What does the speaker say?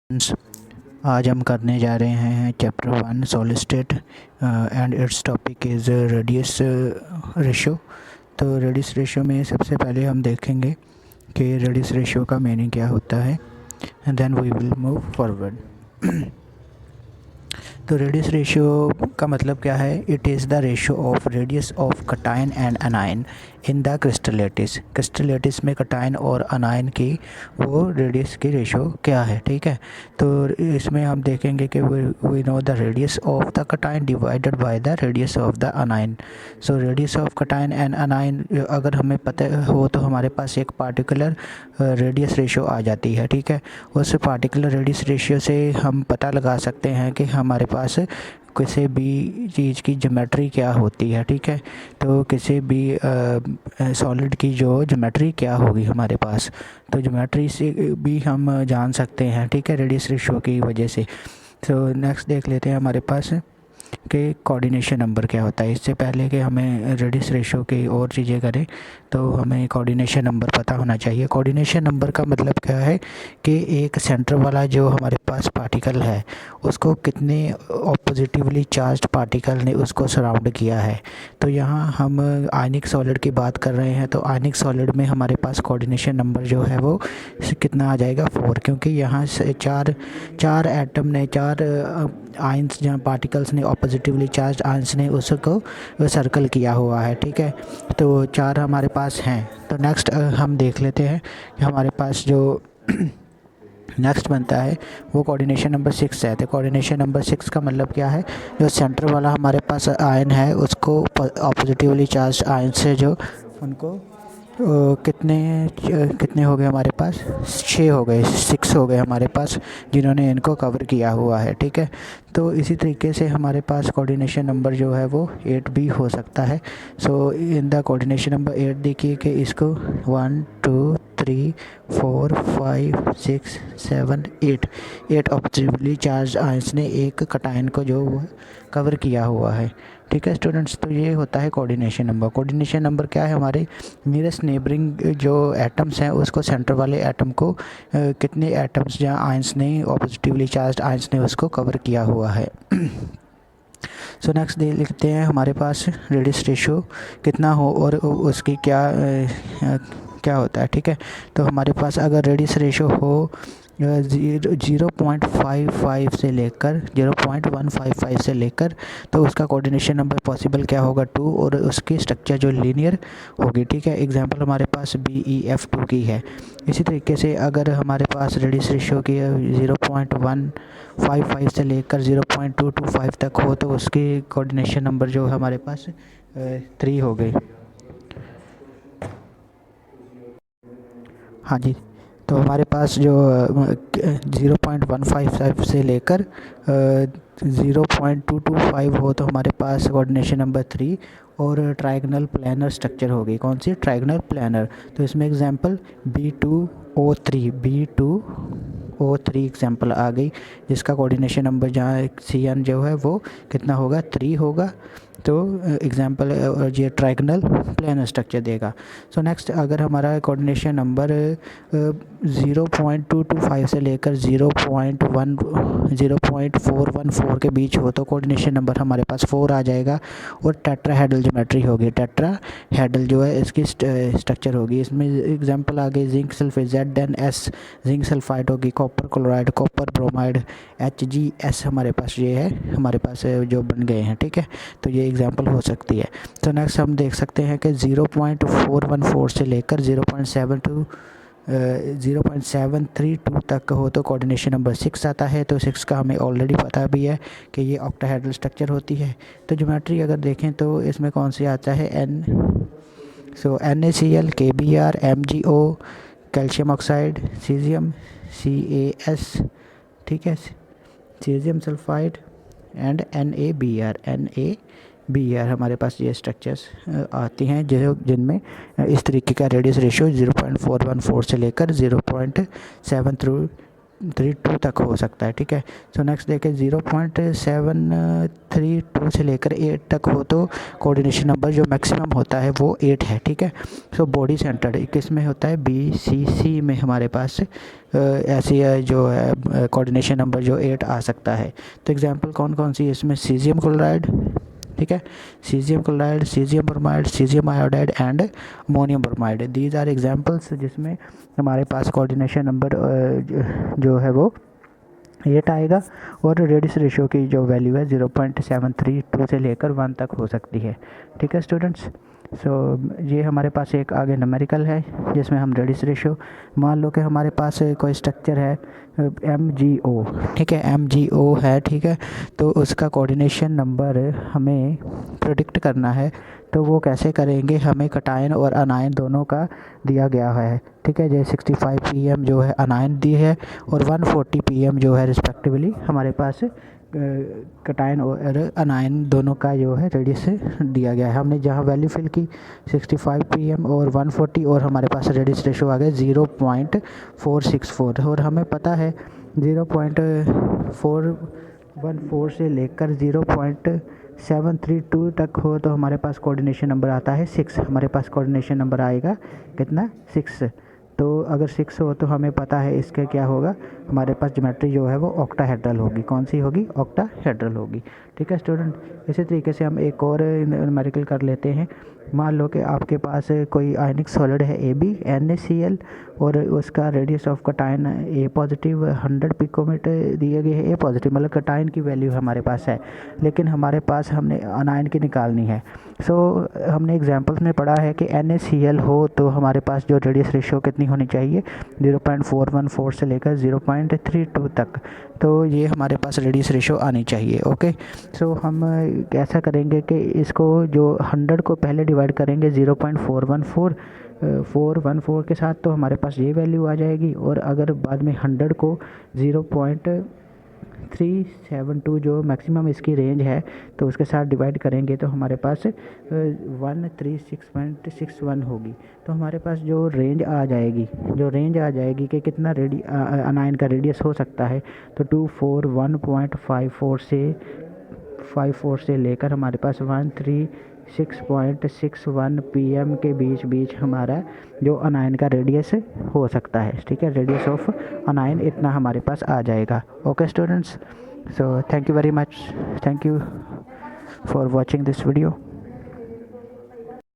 Friends, आज हम करने जा रहे हैं chapter 1 solid state and it's topic is radius ratio. तो रेडियस रेशो में सबसे पहले हम देखेंगे कि रेडियस रेशो का मीनिंग क्या होता है and then we will move forward. तो रेडियस रेशियो का मतलब क्या है? It is the ratio of radius of cation and anion in the crystal lattice. Crystal lattice में कटायन और अनायन की वो रेडियस की रेशियो क्या है, ठीक है। तो इसमें हम देखेंगे कि we know the radius of the cation divided by the radius of the anion. So radius of cation and anion अगर हमें पता हो तो हमारे पास एक पार्टिकुलर रेडियस रेशियो आ जाती है, ठीक है। उस पार्टिकुलर रेडियस रेशियो से हम पता लगा सकते हैं कि हमारे पास किसी भी चीज़ की ज्योमेट्री क्या होती है, ठीक है। तो किसी भी सॉलिड की जो ज्योमेट्री क्या होगी हमारे पास, तो ज्योमेट्री से भी हम जान सकते हैं, ठीक है, रेडियस रेशियो की वजह से। तो नेक्स्ट देख लेते हैं हमारे पास कि कोऑर्डिनेशन नंबर क्या होता है। इससे पहले कि हमें रेडियस रेशो की और चीज़ें करें तो हमें कोऑर्डिनेशन नंबर पता होना चाहिए। कोऑर्डिनेशन नंबर का मतलब क्या है कि एक सेंटर वाला जो हमारे पास पार्टिकल है उसको कितने ऑपोजिटिवली चार्ज्ड पार्टिकल ने उसको सराउंड किया है। तो यहाँ हम आयनिक सॉलिड की बात कर रहे हैं, तो आयनिक सॉलिड में हमारे पास कोऑर्डिनेशन नंबर जो है वो कितना आ जाएगा 4, क्योंकि यहाँ से चार एटम ने, चार आयंस जहाँ पार्टिकल्स ने, पॉजिटिवली चार्ज आयंस ने उसको सर्कल किया हुआ है, ठीक है। तो 4 हमारे पास हैं। तो नेक्स्ट हम देख लेते हैं कि हमारे पास जो नेक्स्ट बनता है वो कोऑर्डिनेशन नंबर 6 है। तो कोऑर्डिनेशन नंबर 6 का मतलब क्या है? जो सेंटर वाला हमारे पास आयन है उसको पॉजिटिवली चार्ज आयन से जो उनको कितने हो गए हमारे पास? 6 हो गए, 6 हो गए हमारे पास जिन्होंने इनको कवर किया हुआ है, ठीक है। तो इसी तरीके से हमारे पास कोऑर्डिनेशन नंबर जो है वो 8 भी हो सकता है। सो इन द कोऑर्डिनेशन नंबर 8 देखिए कि इसको 1 2 3 4 5 6 7 8 ऑब्जेक्टिवली चार्ज आयंस ने एक कटायन को जो कवर किया हुआ है, ठीक है स्टूडेंट्स। तो ये होता है कोऑर्डिनेशन नंबर। कोऑर्डिनेशन नंबर क्या है? हमारे नियरेस्ट नेबरिंग जो एटम्स हैं उसको, सेंटर वाले एटम को कितने एटम्स जहाँ आयंस ने, पॉजिटिवली चार्ज आयंस ने उसको कवर किया हुआ है। सो नेक्स्ट दे लिखते हैं हमारे पास रेडियस रेशियो कितना हो और उसकी क्या होता है, ठीक है। तो हमारे पास अगर रेडियस रेशियो हो 0.55 से लेकर 0.155 से लेकर, तो उसका कोऑर्डिनेशन नंबर पॉसिबल क्या होगा? 2, और उसकी स्ट्रक्चर जो लीनियर होगी, ठीक है। एग्जांपल हमारे पास BeF2 की है। इसी तरीके से अगर हमारे पास रेडियस रेशियो की 0.155 से लेकर 0.225 तक हो तो उसकी कोऑर्डिनेशन नंबर जो हमारे पास 3 हो गई। हाँ जी। तो हमारे पास जो 0.155 से लेकर 0.225 हो तो हमारे पास कोऑर्डिनेशन नंबर 3 और ट्रायगनल प्लानर स्ट्रक्चर होगी। कौन सी? ट्रायगनल प्लानर। तो इसमें एग्जांपल B2O3 एग्जांपल आ गई, जिसका कोऑर्डिनेशन नंबर जहाँ CN जो है वो कितना होगा? 3 होगा। तो एग्जांपल ये ट्रायगनल प्लानर स्ट्रक्चर देगा। सो नेक्स्ट अगर हमारा कोऑर्डिनेशन नंबर 0.225 से लेकर 0.414 के बीच हो तो कोऑर्डिनेशन नंबर हमारे पास 4 आ जाएगा। और टेट्राहेड्रल ज्योमेट्री होगी। टेट्राहेड्रल जो है इसकी स्ट्रक्चर होगी। इसमें एग्जांपल आ गई zinc sulphate ZnS, zinc sulphide होगी, copper chloride, copper bromide, HgS हमारे पास ये है, हमारे पास जो बन गए हैं, ठीक है। तो ये एग्जांपल हो सकती है। तो नेक्स्ट हम देख सकते हैं कि 0.414 से लेकर 0.732 तक हो तो कोऑर्डिनेशन नंबर 6 आता है। तो 6 का हमें ऑलरेडी पता भी है कि ये ऑक्टाहेड्रल स्ट्रक्चर होती है। तो ज्योमेट्री अगर देखें तो इसमें कौन सी आता है? NaCl, KBr, MgO, calcium oxide, caesium CaS, ठीक है, सीजियम सल्फाइड एंड NaBr हमारे पास ये स्ट्रक्चर्स आती हैं जिनमें इस तरीके का रेडियस रेशियो 0.414 से लेकर 0.732 0.732 तक हो सकता है, ठीक है। सो नेक्स्ट देखें, 0.732 से लेकर 8 तक हो तो कोऑर्डिनेशन नंबर जो मैक्सिमम होता है वो 8 है, ठीक है। सो बॉडी सेंटर्ड किस में होता है, BCC में हमारे पास ऐसी जो है कोऑर्डिनेशन नंबर जो 8 आ सकता है। तो एग्जांपल कौन कौन सी है इसमें, सीजियम क्लोराइड, ठीक है, caesium chloride, caesium bromide, caesium iodide and ammonium bromide, these are examples जिसमें हमारे पास कोऑर्डिनेशन नंबर जो है वो 8 आएगा और रेडियस रेशियो की जो वैल्यू है 0.732 से लेकर 1 तक हो सकती है, ठीक है स्टूडेंट्स। सो ये हमारे पास एक आगे न्यूमेरिकल है जिसमें हम रेडियस रेशियो, मान लो कि हमारे पास कोई स्ट्रक्चर है MgO, ठीक है, MgO है, ठीक है। तो उसका कोऑर्डिनेशन नंबर हमें प्रेडिक्ट करना है, तो वो कैसे करेंगे, हमें कटायन और अनायन दोनों का दिया गया है, ठीक है। जैसे 65 pm जो है अनायन दी है और 140 pm जो है रिस्पेक्टिवली हमारे पास कटायन और अनायन दोनों का जो है रेडियस दिया गया है। हमने जहाँ वैल्यू फिल की 65 pm और 140 और हमारे पास रेडियस रेशो आ गया 0.464 और हमें पता है 0.414 से लेकर 0.732 तक हो तो हमारे पास कोऑर्डिनेशन नंबर आता है 6। हमारे पास कोऑर्डिनेशन नंबर आएगा कितना, 6। तो अगर 6 हो तो हमें पता है इसके क्या होगा, हमारे पास ज्योमेट्री जो है वो ऑक्टाहेड्रल होगी। कौन सी होगी, ऑक्टाहेड्रल होगी, ठीक है स्टूडेंट। इसी तरीके से हम एक और न्यूमेरिकल कर लेते हैं। मान लो कि आपके पास कोई आयनिक सॉलिड है AB NaCl और उसका radius of cation A positive 100 picometer दिए गए है, A पॉजिटिव मतलब कटायन की वैल्यू हमारे पास है, लेकिन हमारे पास हमने अनायन की निकालनी है। सो हमने एग्जांपल्स में पढ़ा है कि NaCl हो तो हमारे पास जो रेडियस रेशियो कितनी होनी चाहिए, 0.414 से लेकर 0.32 तक, तो ये हमारे पास रेडियस रेशियो आनी चाहिए, ओके। सो हम कैसा करेंगे कि इसको जो 100 को पहले डिवाइड करेंगे 0.414 के साथ, तो हमारे पास ये वैल्यू आ जाएगी। और अगर बाद में 100 को 0.372 जो मैक्सिमम इसकी रेंज है तो उसके साथ डिवाइड करेंगे तो हमारे पास 136.61 होगी। तो हमारे पास जो रेंज आ जाएगी कि कितना अनायन का रेडियस हो सकता है, तो 241.54 से लेकर हमारे पास 136.61 pm के बीच हमारा जो अनायन का रेडियस हो सकता है, ठीक है। रेडियस ऑफ अनायन इतना हमारे पास आ जाएगा, okay students. So thank you very much, thank you for watching this video.